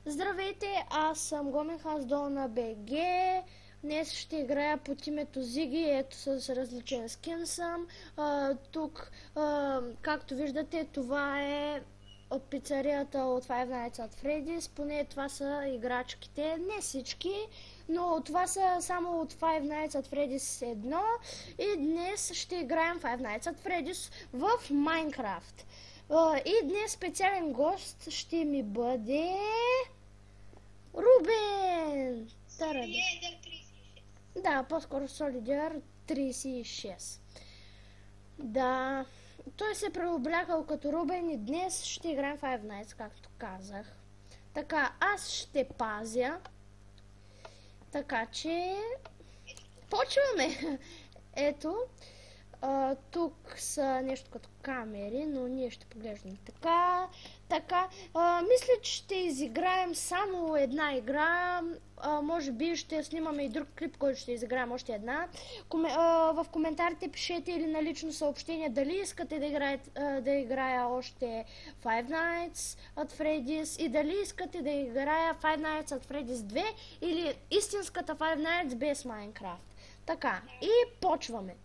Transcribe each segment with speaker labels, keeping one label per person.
Speaker 1: Здравейте, аз съм Гоменхаздол на БГ. Днес ще играя под името Зиги, ето с различен скин съм. Тук, както виждате, това е от пицарията от Five Nights at Freddy's. Поне това са играчките, не всички, но това са само от Five Nights at Freddy's 1. И днес ще играем Five Nights at Freddy's в Майнкрафт. И днес специален гост ще ми бъде Рубен!
Speaker 2: Солидер 36.
Speaker 1: Да, по-скоро Солидер 36. Да, той се преоблякал като Рубен и днес ще играем Five Nights, както казах. Така, аз ще пазя. Така че почваме! Ето, тук са нещо като камери, но ние ще поглеждаме така. Мисля, че ще изиграем само една игра. Може би ще снимаме и друг клип, който ще изиграем още една. В коментарите пишете или на лично съобщение дали искате да играя още Five Nights at Freddy's и дали искате да играя Five Nights at Freddy's 2 или истинската Five Nights без Майнкрафт. Така, и почваме.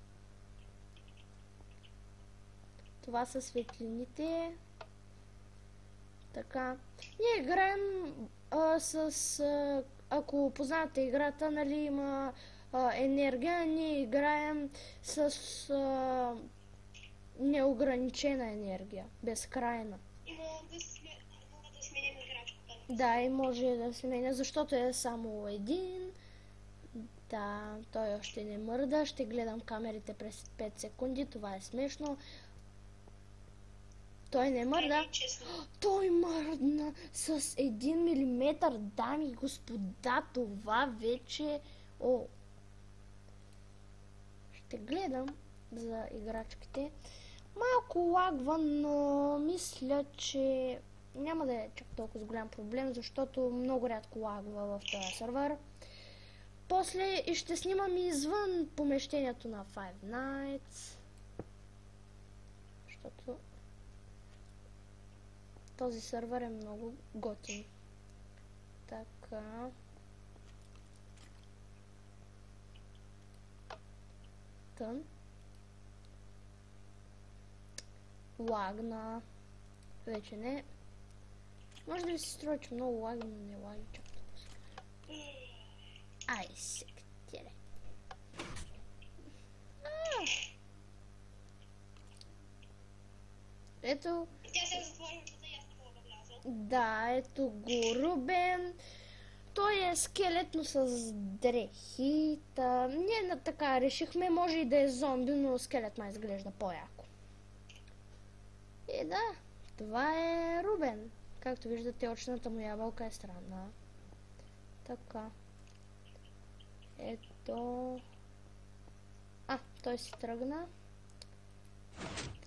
Speaker 1: Това са светлините. Така. Ние играем ако познавате играта, нали има енергия, ние играем с неограничена енергия, безкрайна.
Speaker 2: И мога да сменим играчката.
Speaker 1: Да, и може да сменя, защото е само един. Да, той още не мърда. Ще гледам камерите през 5 секунди, това е смешно. Той не мърда. Той мърдна с 1 милиметър, дами и господа, това вече... О! Ще гледам за играчките. Малко лагва, но мисля, че няма да е чак толкова голям проблем, защото много рядко лагва в този сервер. После и ще снимам извън помещението на Five Nights. Защото този сервер е много готин. Така. Тън. Лагна. Вече не. Може да ви се струва, че много лагна, но не лаги чак толкова. Ай, сектире. Ето.
Speaker 2: Тя се затвори очата и аз не мога да вляза.
Speaker 1: Да, ето го Рубен. Той е скелет, но с дрехи. Ние така решихме, може и да е зомби, но скелет май изглежда по-яко. И да, това е Рубен. Както виждате, очната му ябълка е странна. Така. Ето. Той си тръгна.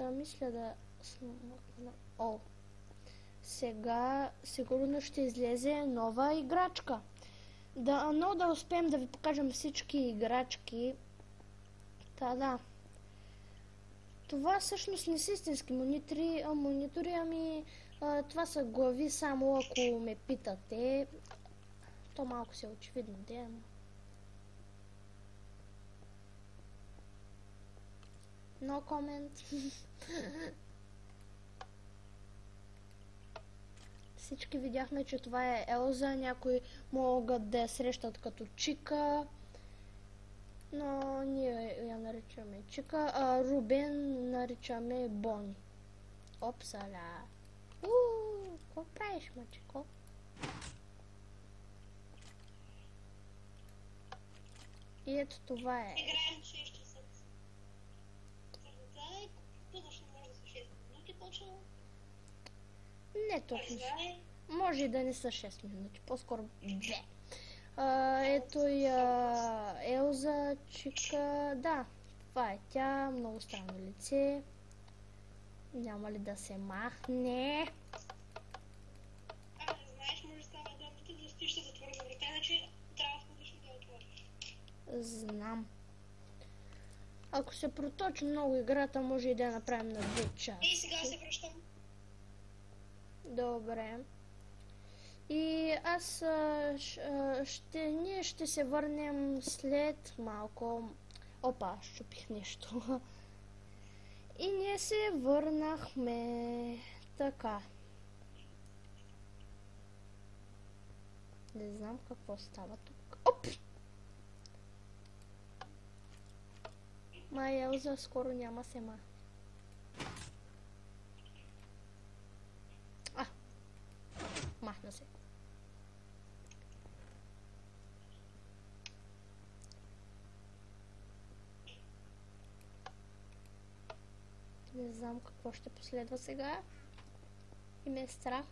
Speaker 1: Мисля да смъкна. О! Сега сигурно ще излезе нова играчка. Но да успеем да ви покажем всички играчки. Да. Това всъщност не са истински монитори, ами това са глави, само ако ме питате. То малко се е очевидно, да. No comment. Всички видяхме, че това е Елза. Някои могат да я срещат като Чика. Но ние я наричаме Чика. Рубен наричаме Бони. Опсаля. Какво правиш, мъчико? И ето това е.
Speaker 2: Играем 6 часа. Точно може да са 6 минути почва.
Speaker 1: Не точно. Може и да не са 6 минути, по-скоро 2. Ето я Елза, Чика. Да, това е тя. Много странно лице. Няма ли да се махне?
Speaker 2: Знаеш, може да става домите да стоиш да затвори врата, иначе трябва входиш да я отвориш.
Speaker 1: Знам. Ако се проточи много играта, може и да я направим на 2 часа.
Speaker 2: И сега се връщам.
Speaker 1: Добре. И ние ще се върнем след малко. Опа, щупих нещо. И ние се върнахме. Така. Не знам какво става тук. Оп! Май Елза скоро няма сема. Махна се. Не знам какво ще последва сега. И ме е страх.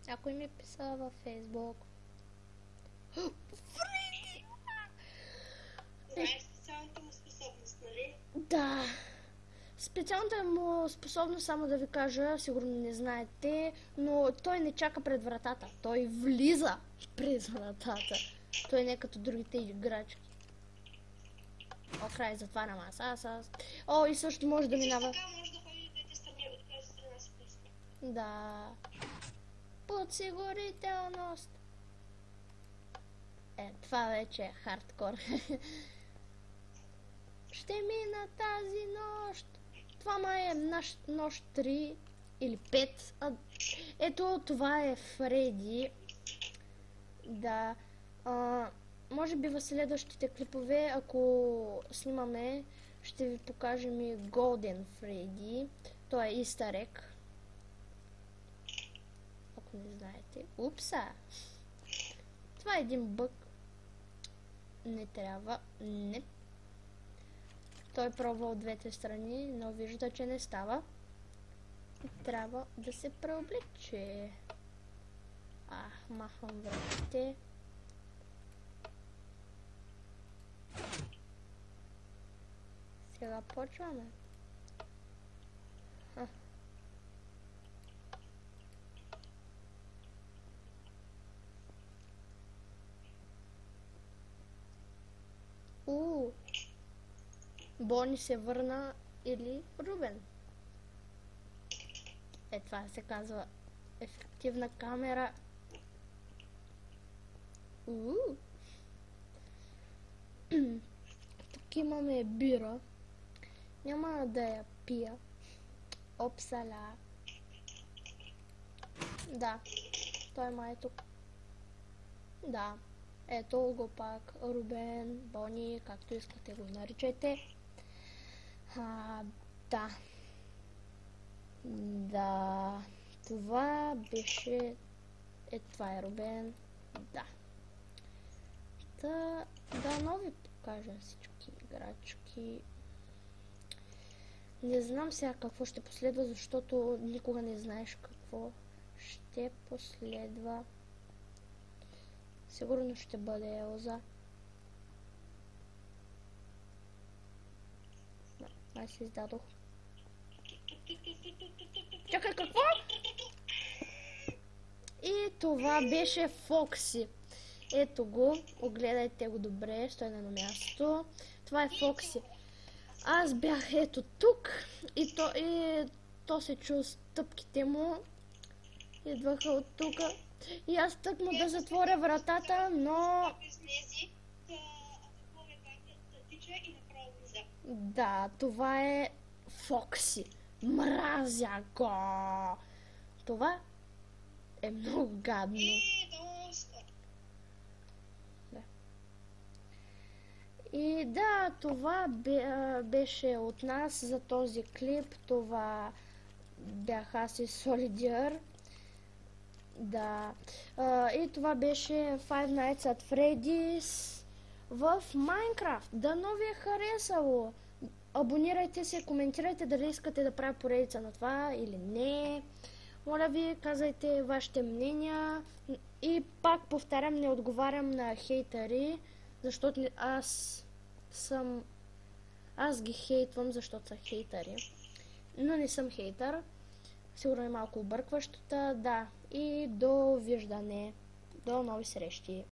Speaker 1: Някой ми писа във Фейсбук. Фредди!
Speaker 2: Знаеш специалната му способност, нали?
Speaker 1: Да. Специалната му способност, само да ви кажа, сигурно не знаете, но той не чака пред вратата. Той влиза през вратата. Той не е като другите играчки. О, край, затварям аз. О, и също може да минава.
Speaker 2: Така може да ходи двете страни, от която страна се пусне.
Speaker 1: Да. Подсигурителност. Това вече е хардкор. Ще мина тази нощ. Това май е нощ 3 или 5. Ето, това е Фреди. Да. Може би в следващите клипове, ако снимаме, ще ви покажем и Golden Фреди. Той е Easter Egg. Ако не знаете. Упса! Това е един бък. Не трябва. Не. Той пробва от двете страни, но вижда, че не става. Трябва да се преобличе. Махам вратите. Сега почваме. Бони се върна или Рубен. Това се казва ефективна камера. Тук имаме бира. Няма да я пия. Опсала. Да, той май е тук. Да. Ето го пак, Рубен, Бони, както искате го наричайте. Да. Да. Това беше... това е Рубен. Да. Да, нови покажем всички играчки. Не знам сега какво ще последва, защото никога не знаеш какво ще последва. Сигурно ще бъде Елза. Аз се издадох. Чакай, какво? И това беше Фокси. Ето го, огледайте го добре, стой на място. Това е Фокси. Аз бях ето тук и то се чу стъпките му. Идваха от тука. И аз тъкмо да затворя вратата, но... Да, това е Фокси. Мразя го! Това е много гадно. И да, това беше от нас за този клип. Това бях аз и Soldier. Да. И това беше Five Nights at Freddy's в Minecraft. Дано ви е харесало. Абонирайте се, коментирайте дали искате да правя поредица на това или не. Моля ви, казайте вашите мнения. И пак повтарям, не отговарям на хейтери, защото аз ги хейтвам, защото са хейтери. Но не съм хейтър. Сигурно е малко объркващата, да. И до виждане. До нови срещи.